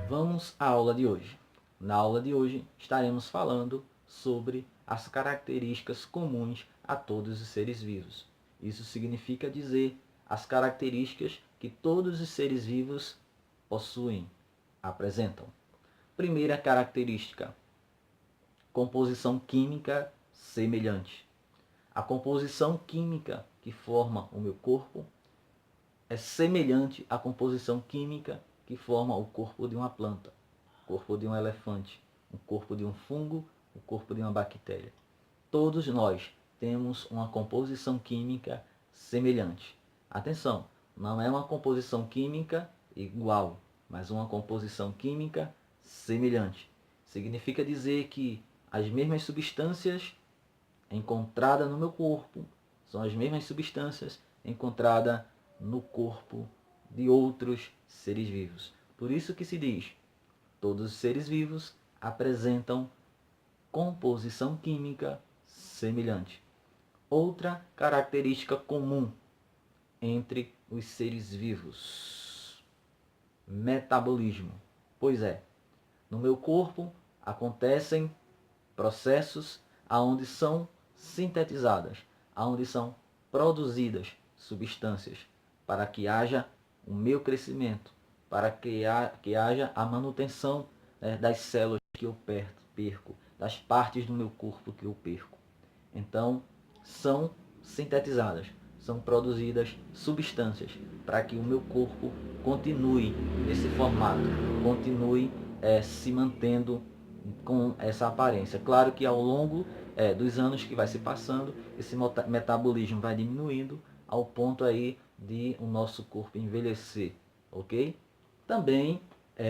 Vamos à aula de hoje. Na aula de hoje estaremos falando sobre as características comuns a todos os seres vivos. Isso significa dizer as características que todos os seres vivos possuem, apresentam. Primeira característica: composição química semelhante. A composição química que forma o meu corpo é semelhante à composição química que forma o corpo de uma planta, o corpo de um elefante, o corpo de um fungo, o corpo de uma bactéria. Todos nós temos uma composição química semelhante. Atenção, não é uma composição química igual, mas uma composição química semelhante. Significa dizer que as mesmas substâncias encontradas no meu corpo são as mesmas substâncias encontradas no corpo de outros seres vivos. Por isso que se diz, todos os seres vivos apresentam composição química semelhante. Outra característica comum entre os seres vivos: metabolismo. Pois é, no meu corpo acontecem processos aonde são sintetizadas, aonde são produzidas substâncias para que haja o meu crescimento, para que haja a manutenção das células que eu perco, das partes do meu corpo que eu perco. Então, são sintetizadas, são produzidas substâncias para que o meu corpo continue nesse formato, continue se mantendo com essa aparência. Claro que ao longo dos anos que vai se passando, esse metabolismo vai diminuindo ao ponto aí de o nosso corpo envelhecer, ok? Também,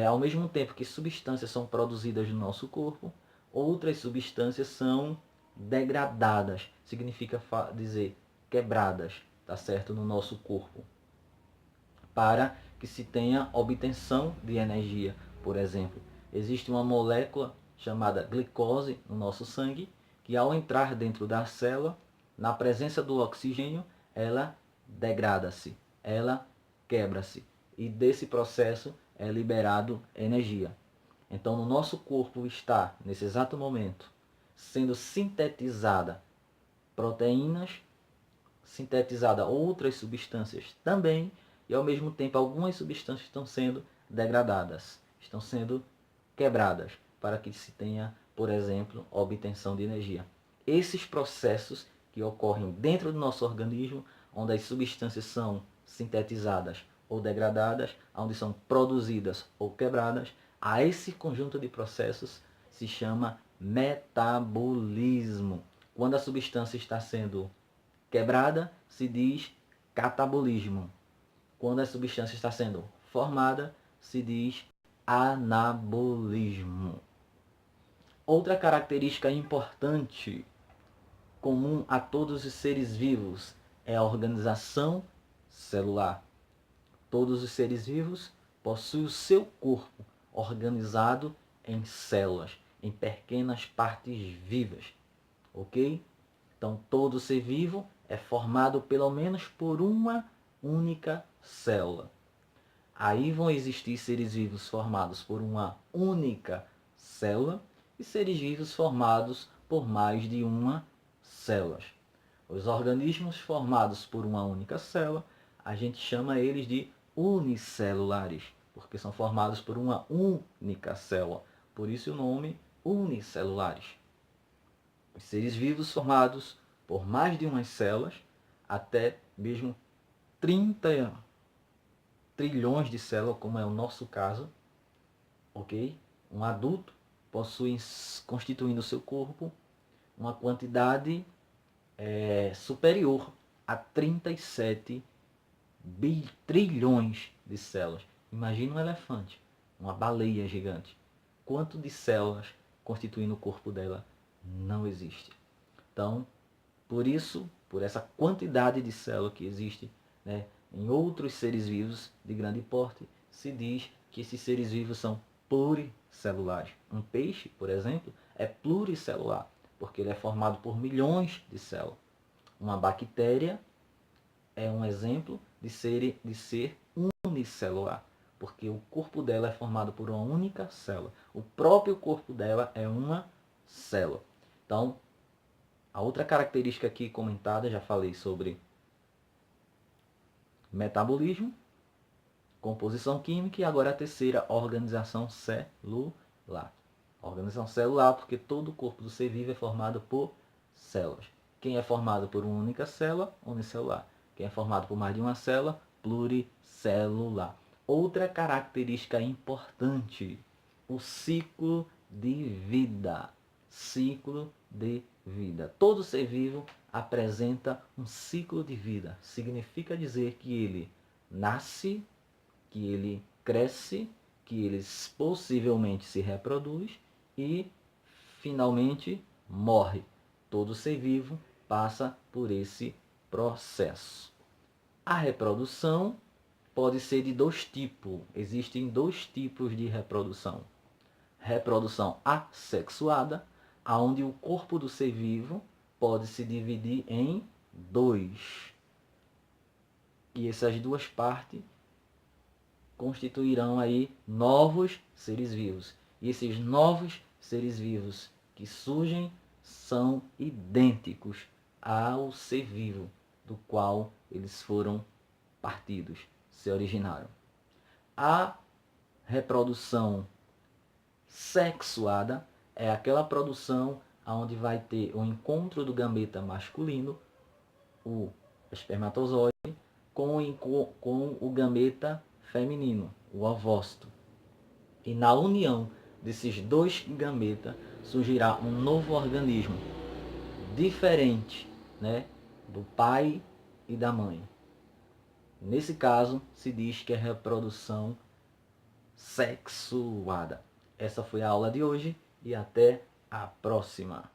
ao mesmo tempo que substâncias são produzidas no nosso corpo, outras substâncias são degradadas, significa dizer quebradas, tá certo, no nosso corpo, para que se tenha obtenção de energia. Por exemplo, existe uma molécula chamada glicose no nosso sangue, que ao entrar dentro da célula, na presença do oxigênio, ela degrada-se, ela quebra-se, e desse processo é liberado energia. Então, no nosso corpo está, nesse exato momento, sendo sintetizada proteínas, sintetizada outras substâncias também, e ao mesmo tempo algumas substâncias estão sendo degradadas, estão sendo quebradas, para que se tenha, por exemplo, obtenção de energia. Esses processos que ocorrem dentro do nosso organismo, onde as substâncias são sintetizadas ou degradadas, onde são produzidas ou quebradas, a esse conjunto de processos se chama metabolismo. Quando a substância está sendo quebrada, se diz catabolismo. Quando a substância está sendo formada, se diz anabolismo. Outra característica importante, comum a todos os seres vivos, é a organização celular. Todos os seres vivos possuem o seu corpo organizado em células, em pequenas partes vivas, ok? Então, todo ser vivo é formado pelo menos por uma única célula. Aí vão existir seres vivos formados por uma única célula e seres vivos formados por mais de uma célula. Os organismos formados por uma única célula, a gente chama eles de unicelulares, porque são formados por uma única célula. Por isso o nome unicelulares. Os seres vivos formados por mais de umas células, até mesmo 30 trilhões de células, como é o nosso caso, ok? Um adulto possui, constituindo seu corpo, uma quantidade superior a 37 trilhões de células. Imagina um elefante, uma baleia gigante. Quanto de células constituindo o corpo dela não existe. Então, por isso, por essa quantidade de células que existe, né, em outros seres vivos de grande porte, se diz que esses seres vivos são pluricelulares. Um peixe, por exemplo, é pluricelular, porque ele é formado por milhões de células. Uma bactéria é um exemplo de ser unicelular, porque o corpo dela é formado por uma única célula. O próprio corpo dela é uma célula. Então, a outra característica aqui comentada, já falei sobre metabolismo, composição química e agora a terceira, organização celular. Organização celular, porque todo o corpo do ser vivo é formado por células. Quem é formado por uma única célula, unicelular. Quem é formado por mais de uma célula, pluricelular. Outra característica importante, o ciclo de vida. Ciclo de vida. Todo ser vivo apresenta um ciclo de vida. Significa dizer que ele nasce, que ele cresce, que ele possivelmente se reproduz e finalmente morre. Todo ser vivo passa por esse processo. A reprodução pode ser de dois tipos. Existem dois tipos de reprodução. Reprodução assexuada, onde o corpo do ser vivo pode se dividir em dois. E essas duas partes constituirão aí novos seres vivos. E esses novos seres vivos que surgem são idênticos ao ser vivo do qual eles foram partidos, se originaram. A reprodução sexuada é aquela produção onde vai ter o encontro do gameta masculino, o espermatozoide, com o gameta feminino, o ovócito. E na união desses dois gametas surgirá um novo organismo, diferente, né, do pai e da mãe. Nesse caso, se diz que é reprodução sexuada. Essa foi a aula de hoje e até a próxima.